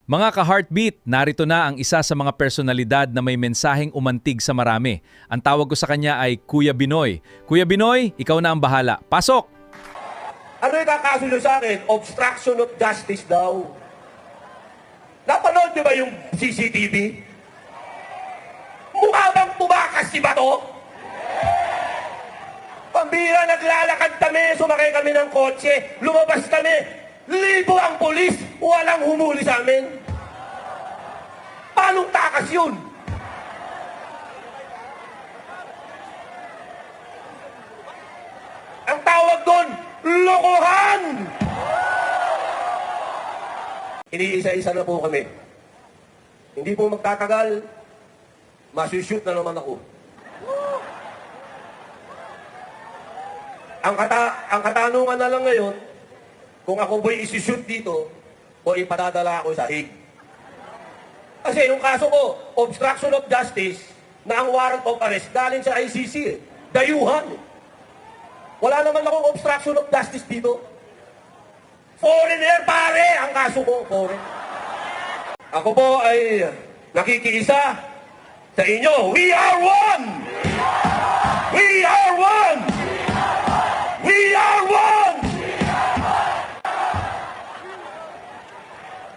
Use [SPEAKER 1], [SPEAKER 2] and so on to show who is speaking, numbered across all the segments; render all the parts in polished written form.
[SPEAKER 1] Mga ka-heartbeat, narito na ang isa sa mga personalidad na may mensaheng umantig sa marami. Ang tawag ko sa kanya ay Kuya Binoy. Kuya Binoy, ikaw na ang bahala. Pasok!
[SPEAKER 2] Ano yung kakasulo sa akin? Obstruction of justice daw. Napanood niyo ba yung CCTV? Mukha bang tumakas si Bato? Pambira, naglalakad kami, sumakay kami ng kotse, lumabas kami. Libo ang polis, walang humuli sa amin. Paanong takas yun? Ang tawag doon, lokohan! Iniisa-isa na po kami. Hindi po magtatagal, masushoot na naman ako. Ang katanungan na lang ngayon, kung ako po'y isushoot dito, o ipadadala ako sa Hague. Kasi yung kaso ko, obstruction of justice, na ang warrant of arrest, galing sa ICC, dayuhan. Wala naman akong obstruction of justice dito. Foreigner, pare, ang kaso ko, foreign. Ako po ay nakikiisa sa inyo. We are one! We are one! We are one!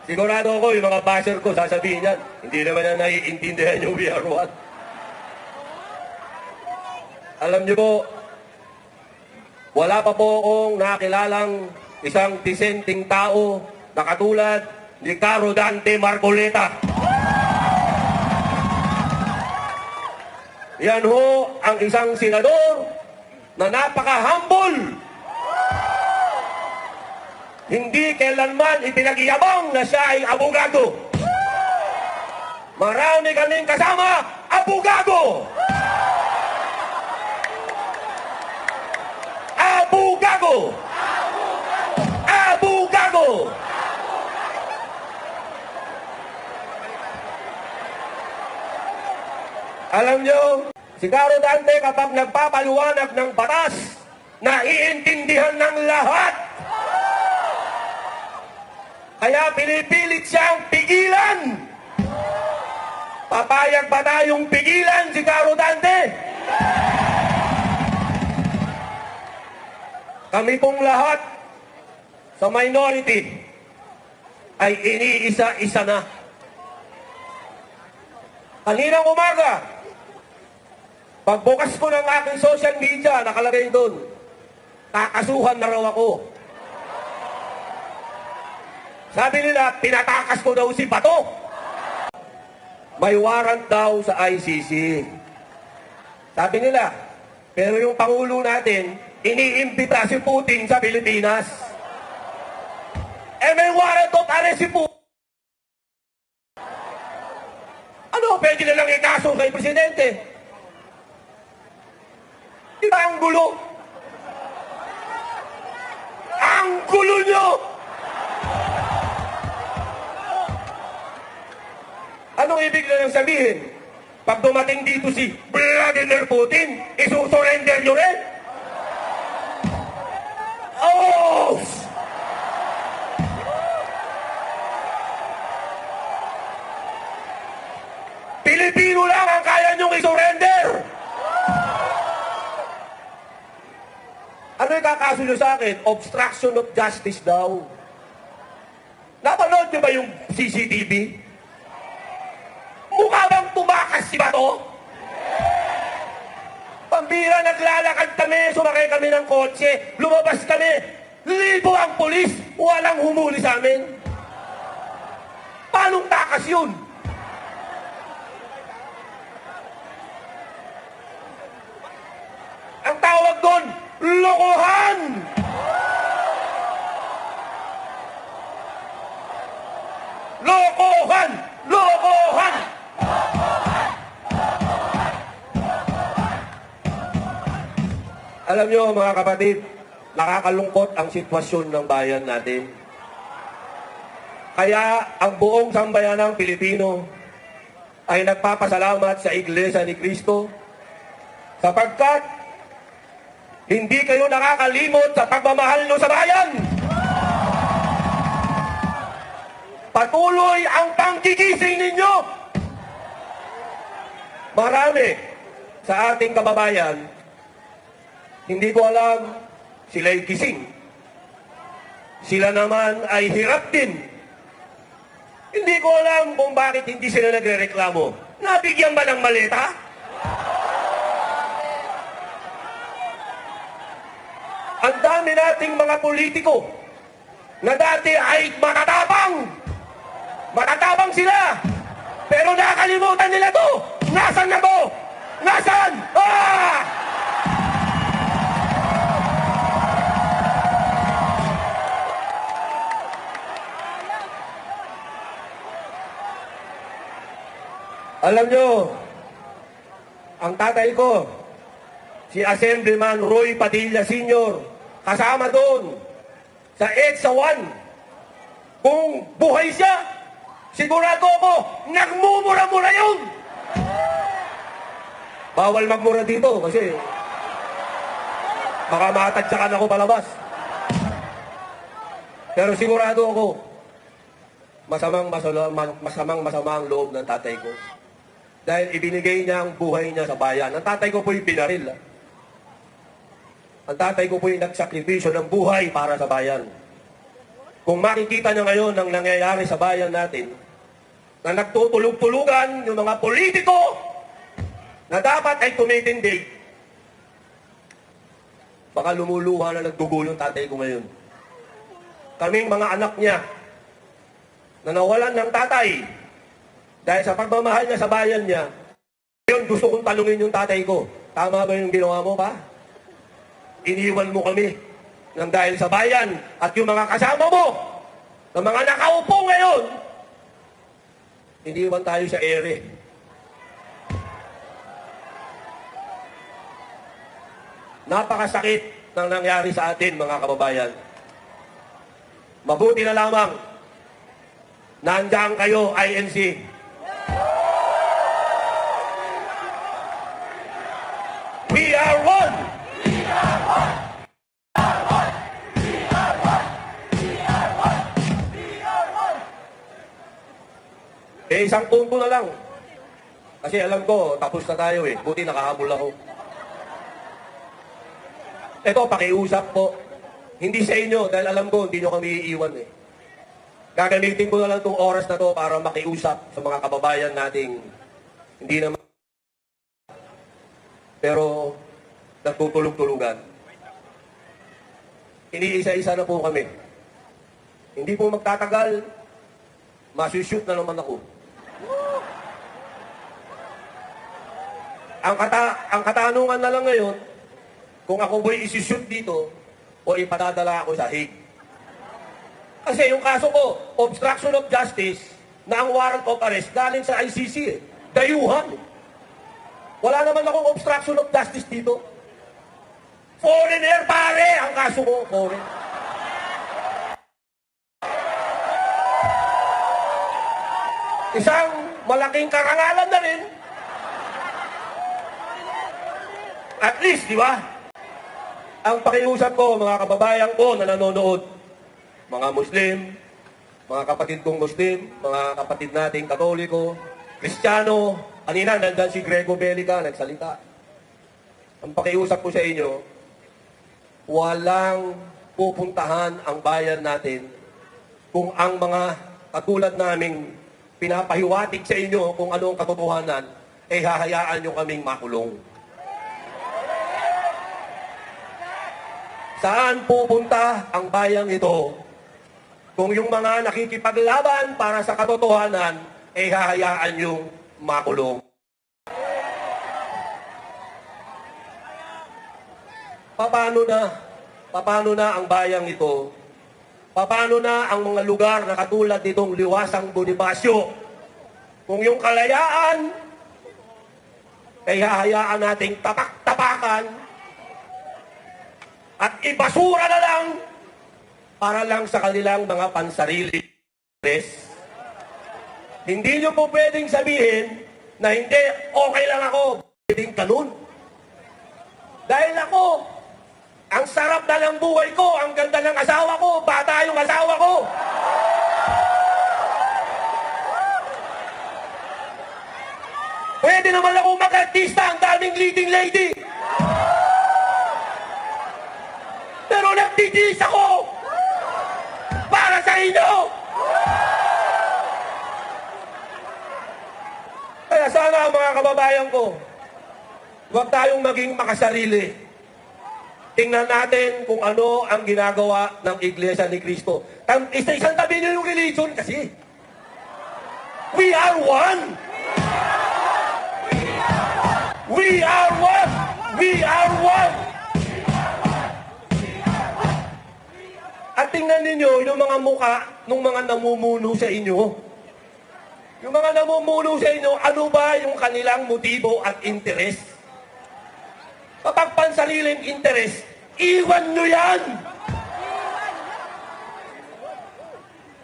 [SPEAKER 2] Sigurado ako, yung mga basher ko, sasabihin yan, hindi naman na naiintindihan yung we are one. Alam niyo po, wala pa po akong nakilalang isang disenteng tao na katulad ni Caro Dante Marcoleta. Yan ho ang isang senador na napaka-humble. Hindi kailanman ipinagyabang na siya ay abogado. Marami kaming kasama, abogado! Abogado! Abogado! Alam nyo, si Caro Dante kapag nagpapaliwanag ng batas, naiintindihan ng lahat. Kaya pinipilit siyang pigilan. Papayag ba tayong pigilan si Caro Dante? Kami pong lahat sa minority ay iniisa-isa na. Kaninang umaga, pagbukas ko ng aking social media, nakalagay doon, kakasuhan na raw ako. Sabi nila, pinatakas ko daw si Bato. May warrant daw sa ICC. Sabi nila, pero yung Pangulo natin, iniimbita si Putin sa Pilipinas. May warrant of arrest si Putin. Ano, pwede na lang ikaso kay Presidente? Di ba ang gulo? Ang gulo nyo! Anong ibig na lang sabihin? Pag dumating dito si Vladimir Putin, isusurrender nyo rin? Oh! Pilipino lang ang kaya nyong isurrender! Ano yung kakasulo sa akin? Obstruction of justice daw. Napanood niyo ba yung CCTV? Mukha bang tumakas si Bato? Pambira, naglalakad kami, sumakay kami ng kotse, lumabas kami. Libo ang polis, walang humuli sa amin. Paanong takas yun? Ang tawag doon, lokohan! Lokohan! Lokohan! Alam nyo mga kapatid, nakakalungkot ang sitwasyon ng bayan natin. Kaya ang buong sambayanang Pilipino ay nagpapasalamat sa Iglesia ni Cristo sapagkat hindi kayo nakakalimot sa pagmamahal nyo sa bayan. patuloy ang panggigising ninyo. Marami sa ating kababayan, hindi ko alam, sila'y gising. Sila naman ay hirap din. Hindi ko alam kung bakit hindi sila nagrereklamo. Nabigyan ba ng maleta? Ang dami nating mga politiko na dati ay makatabang. Makatabang sila. Pero nakalimutan nila to. Nasaan na to? Nasaan? Ah! Alam nyo, ang tatay ko, si Assemblyman Roy Padilla Sr., kasama doon sa EDSA 1. Kung buhay siya, sigurado ako, nagmumura-mura yun! Bawal magmura dito kasi baka matadyakan ako palabas. Pero sigurado ako, masama ang loob ng tatay ko. Dahil ibinigay niya ang buhay niya sa bayan. Ang tatay ko po'y binaril. Ang tatay ko po'y nagsakripisyo ng buhay para sa bayan. Kung makikita niya ngayon ang nangyayari sa bayan natin, na nagtutulog-tulugan yung mga politiko na dapat ay tumitindig, baka lumuluha na nagdugo yung tatay ko ngayon. Kaming mga anak niya na nawalan ng tatay dahil sa pagmamahal niya sa bayan niya, yun gusto kong talungin yung tatay ko. Tama ba yung ginawa mo pa? Iniwan mo kami nang dahil sa bayan at yung mga kasama mo na mga nakaupo ngayon, iniwan tayo sa ere. Napakasakit ng nangyari sa atin, mga kababayan. Mabuti na lamang nandiyan kayo, INC. We are one! We are one! We are one! We are one! We are one! We are one! Isang punto na lang. Kasi alam ko, tapos na tayo eh. Buti nakahabol ako. Ito, pakiusap po. Hindi sa inyo, dahil alam ko, hindi nyo kami iiwan eh. Gagamitin ko na lang itong oras na to para makiusap sa mga kababayan nating hindi naman pero nagtutulog-tulugan. Iniisa-isa na po kami. Hindi po magtatagal, masushoot na naman ako. Ang katanungan na lang ngayon, kung ako ba'y isushoot dito o ipadadala ako sa Hague. Kasi yung kaso ko, obstruction of justice, na ang warrant of arrest galing sa ICC eh. Dayuhan. Wala naman akong obstruction of justice dito. Foreigner, pare! Ang kaso ko, foreign. Isang malaking karangalan na rin. At least, di ba? Ang pakiusap ko, mga kababayan ko na nanonood, mga Muslim, mga kapatid kong Muslim, mga kapatid nating Katoliko, Kristiyano, kanina nandyan si Grego Belica, nagsalita. Ang pakiusap ko sa inyo, walang pupuntahan ang bayan natin kung ang mga katulad naming pinapahiwatig sa inyo kung ano ang katotohanan, eh hahayaan nyo kaming makulong. Saan pupunta ang bayang ito kung yung mga nakikipaglaban para sa katotohanan, eh hahayaan yung makulong? Paano na ang bayang ito? Paano na ang mga lugar na katulad nitong Liwasang Bonifacio? Kung yung kalayaan, ay hahayaan nating tapak-tapakan at ibasura na lang para lang sa kanilang mga pansarili. Hindi nyo po pwedeng sabihin na hindi, okay lang ako, pwedeng ganun. Dahil ako, ang sarap na ng buhay ko, ang ganda ng asawa ko, bata yung asawa ko. Pwede naman ako mag-artista, ang daming leading lady. Pero nagtitiis ako para sa inyo. Kaya sana mga kababayan ko, huwag tayong maging makasarili. Tingnan natin kung ano ang ginagawa ng Iglesia ni Cristo. Isang tabi niyo yung religion kasi. We are one! We are one! We are one! At tingnan ninyo yung mga muka ng mga namumuno sa inyo. Yung mga namumuno sa inyo, ano ba yung kanilang motibo at interes? Kapag pansariling interes, iwan nyo yan!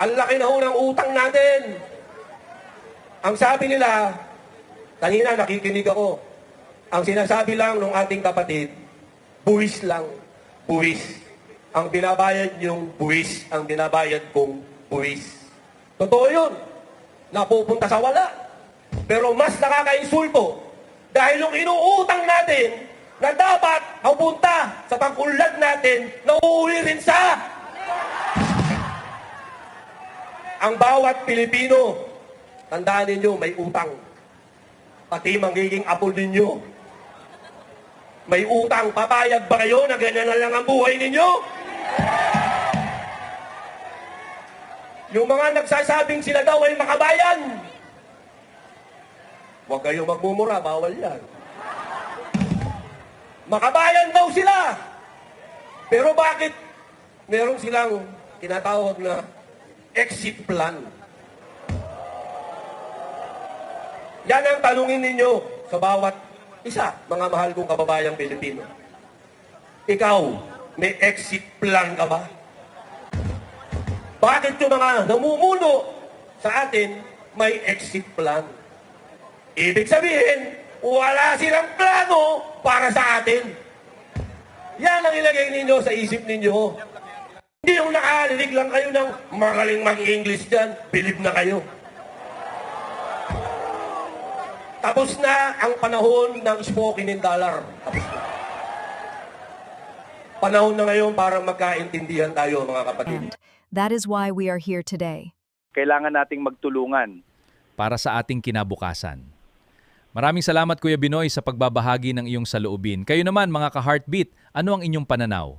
[SPEAKER 2] Ang laki na ho ng utang natin. Ang sabi nila, kanina nakikinig ako, ang sinasabi lang ng ating kapatid, buwis lang, buwis. Ang binabayad yung buwis, ang binabayad kong buwis. Totoo yun. Napupunta sa wala. Pero mas nakakainsulto dahil yung inuutang natin na dapat mapunta sa pangkulad natin, nauuwi rin sa ang bawat Pilipino. Tandaan ninyo, may utang. Pati magiging apo ninyo. May utang. Papayag ba kayo na ganyan na lang ang buhay ninyo? Yung mga nagsasabing sila daw ay makabayan. Huwag kayong magmumura, bawal yan. Makabayan daw sila. Pero bakit meron silang tinatawag na exit plan? Yan ang tanungin ninyo sa bawat isa, mga mahal kong kababayang Pilipino. Ikaw, may exit plan ka ba? Bakit yung mga namumuno sa atin may exit plan? Ibig sabihin, wala silang plano para sa atin. Yan ang ilagay ninyo sa isip ninyo. Hindi yung nakarinig lang kayo ng magaling mag-English dyan, believe na kayo. Tapos na ang panahon ng spoken in dollar. Tapos na. Panahon na ngayon para magkaintindihan tayo, mga kapatid.
[SPEAKER 3] That is why we are here today.
[SPEAKER 4] Kailangan nating magtulungan.
[SPEAKER 1] Para sa ating kinabukasan. Maraming salamat Kuya Binoy sa pagbabahagi ng iyong saloobin. Kayo naman mga ka-heartbeat, ano ang inyong pananaw?